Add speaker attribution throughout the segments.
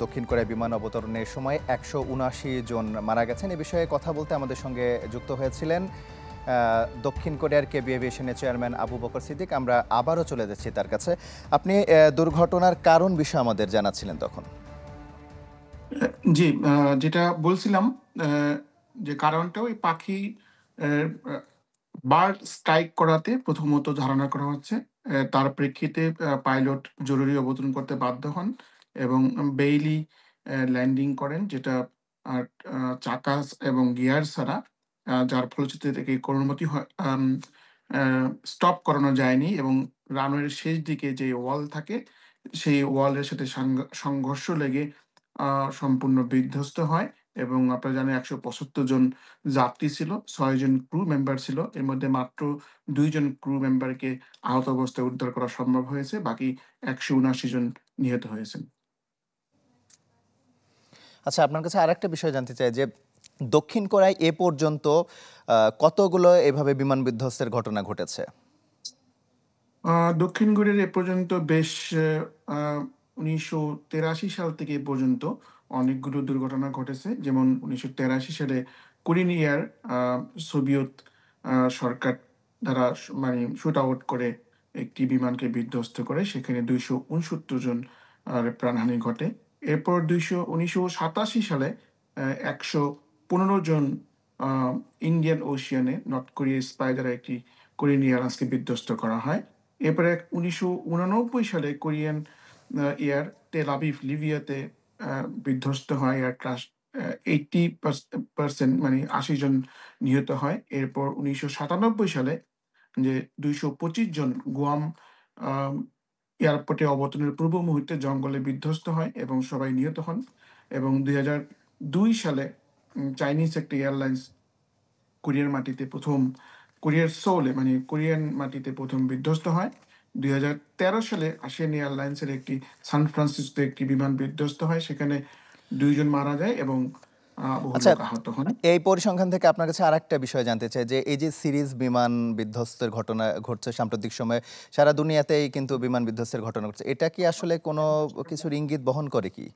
Speaker 1: দক্ষিণ কোরিয়ায় বিমান অবতরণের সময় ১৭৯ জন মারা গেছেন। এ বিষয়ে কথা বলতে আমাদের সঙ্গে যুক্ত হয়েছিলেন দক্ষিণ কোরিয়ার কেবি এভিয়েশনের চেয়ারম্যান আবু বকর সিদ্দিক। আমরা আবারও চলে যাচ্ছি তার কাছে। আপনি দুর্ঘটনার কারণ বিষয়ে আমাদের জানাচ্ছিলেন তখন।
Speaker 2: জি, যেটা বলছিলাম, যে কারণটা ওই পাখি বার্ড স্ট্রাইক করাতে প্রথমত ধারণা করা হচ্ছে। তার প্রেক্ষিতে পাইলট জরুরি অবতরণ করতে বাধ্য হন এবং বেইলি ল্যান্ডিং করেন, যেটা আর চাকা এবং গিয়ার ছাড়া, যার ফলশ্রুতিতে থেকে কোনো মতেই স্টপ করানো যায়নি এবং রানওয়ের শেষ দিকে যে ওয়াল থাকে, সেই ওয়ালের সাথে সংঘর্ষ লেগে সম্পূর্ণ বিধ্বস্ত হয় এবং আপনারা জানেন ১৭৫ জন যাত্রী ছিল, ৬ জন ক্রু মেম্বার ছিল। এর মধ্যে মাত্র ২ জন ক্রু মেম্বারকে আহত অবস্থায় উদ্ধার করা সম্ভব হয়েছে। বাকি ১৭৯ জন নিহত হয়েছেন।
Speaker 1: আচ্ছা, আপনার কাছে আরেকটা বিষয় জানতে চাই যে দক্ষিণ কোরিয়ায় এ পর্যন্ত কতগুলো এভাবে বিমান বিধ্বস্তের ঘটনা ঘটেছে?
Speaker 2: দক্ষিণ কোরিয়ার এ পর্যন্ত বেশ আ ১৯৮৩ সাল থেকে এ পর্যন্ত অনেকগুলো দুর্ঘটনা ঘটেছে। যেমন ১৯৮৩ সালে কোরিয়ান এয়ার আ সোভিয়েত সরকার দ্বারা মানে শুট আউট করে একটি বিমানকে বিধ্বস্ত করে। সেখানে ২৬৯ জন প্রাণহানি ঘটে। এরপর ১৯৮৭ সালে ১১৫ জন আ ইন্ডিয়ান ওশিয়ানে নর্থ কোরিয়ার স্পাই দ্বারা একটি কোরিয়ান এয়ারলাইন্সকে বিধ্বস্ত করা হয়। এরপরে ১৯৮৯ সালে কোরিয়ান এয়ার তেল আবিব লিবিয়াতে আ বিধ্বস্ত হয়। এয়ার ক্রাশ ৮০% মানে ৮০ জন নিহত হয়। এরপর ১৯৯৭ সালে যে ২২৫ জন গুয়াম আম এয়ারপোর্টে অবতরণের পূর্ব মুহূর্তে জঙ্গলে বিধ্বস্ত হয় এবং সবাই নিহত হন। এবং ২০০২ সালে চাইনিজ একটা এয়ারলাইন্স কোরিয়ার মাটিতে ১ম কোরিয়ার সোলে মানে কোরিয়ান মাটিতে ১ম বিধ্বস্ত হয়। ২০১৩ সালে আশিয়ান এয়ারলাইন্সের একটি সান ফ্রান্সিসকোতে একটি বিমান বিধ্বস্ত হয়। সেখানে ২ জন মারা যায় এবং বহু
Speaker 1: আচ্ছা,
Speaker 2: লোক আহত হন।
Speaker 1: এই পরিসংখ্যান থেকে আপনার কাছে আরেকটা বিষয় জানতে চাই যে এই যে সিরিজ বিমান বিধ্বস্তের ঘটনা ঘটছে সাম্প্রতিক সময়ে, সারা দুনিয়াতেই কিন্তু বিমান বিধ্বস্তের ঘটনা ঘটছে। এটা কি আসলে কোনো কিছুর ইঙ্গিত বহন করে কি?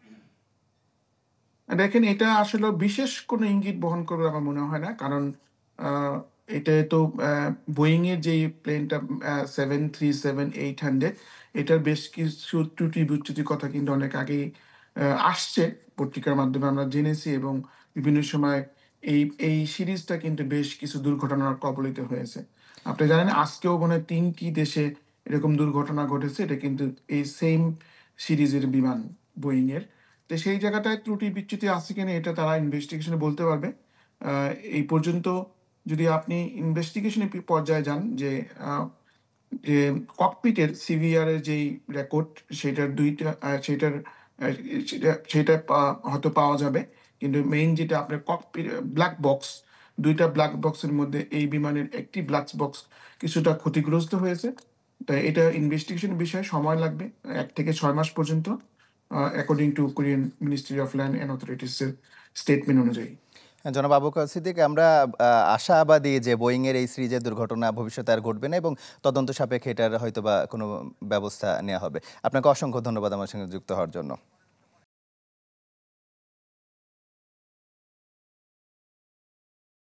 Speaker 2: দেখেন, এটা আসলে বিশেষ কোনো ইঙ্গিত বহন করবে আমার মনে হয় না। কারণ আ এটা তো বোয়িং এর যেই প্লেনটা 737-800, এটার বেশ কিছু ত্রুটি-বিচ্যুতির কথা কিন্তু অনেক আগেই আ আসছে। পত্রিকার মাধ্যমে আমরা জেনেছি এবং বিভিন্ন সময় এই এই সিরিজটা কিন্তু বেশ কিছু দুর্ঘটনার কবলিত হয়েছে। আপনি জানেন আজকেও মনে হয় ৩ টি দেশে এরকম দুর্ঘটনা ঘটেছে। এটা কিন্তু এই সেইম সিরিজের বিমান বোয়িং এর। তো সেই জায়গাটায় ত্রুটি বিচ্যুতি আছে কিনা এটা তারা ইনভেস্টিগেশন এ বলতে পারবে। আ এই পর্যন্ত যদি আপনি ইনভেস্টিগেশন এর পর্যায়ে যান, আ যে ককপিটের সিভিআর এর যেই রেকর্ড, সেটার ২ টা সেটার সেটা হয়তো পাওয়া যাবে। কিন্তু মেইন যেটা আপনার ব্লাক বক্স, ২ টা ব্লাক বক্সের মধ্যে এই বিমানের একটি ব্লাক বক্স কিছুটা ক্ষতিগ্রস্ত হয়েছে। তাই এটা ইনভেস্টিগেশন বিষয়ে সময় লাগবে ১ থেকে ৬ মাস পর্যন্ত। According to Korean ministry of land and authorities এর স্টেটমেন্ট অনুযায়ী।
Speaker 1: হ্যাঁ, জনাব আবু বকর সিদ্দিক, আমরা আশাবাদী যে বোয়িং এর এই সিরিজের দুর্ঘটনা ভবিষ্যতে আর ঘটবে না এবং তদন্ত সাপেক্ষে এটার হয়তোবা কোনো ব্যবস্থা নেওয়া হবে। আপনাকে অসংখ্য ধন্যবাদ আমার সঙ্গে যুক্ত হওয়ার জন্য।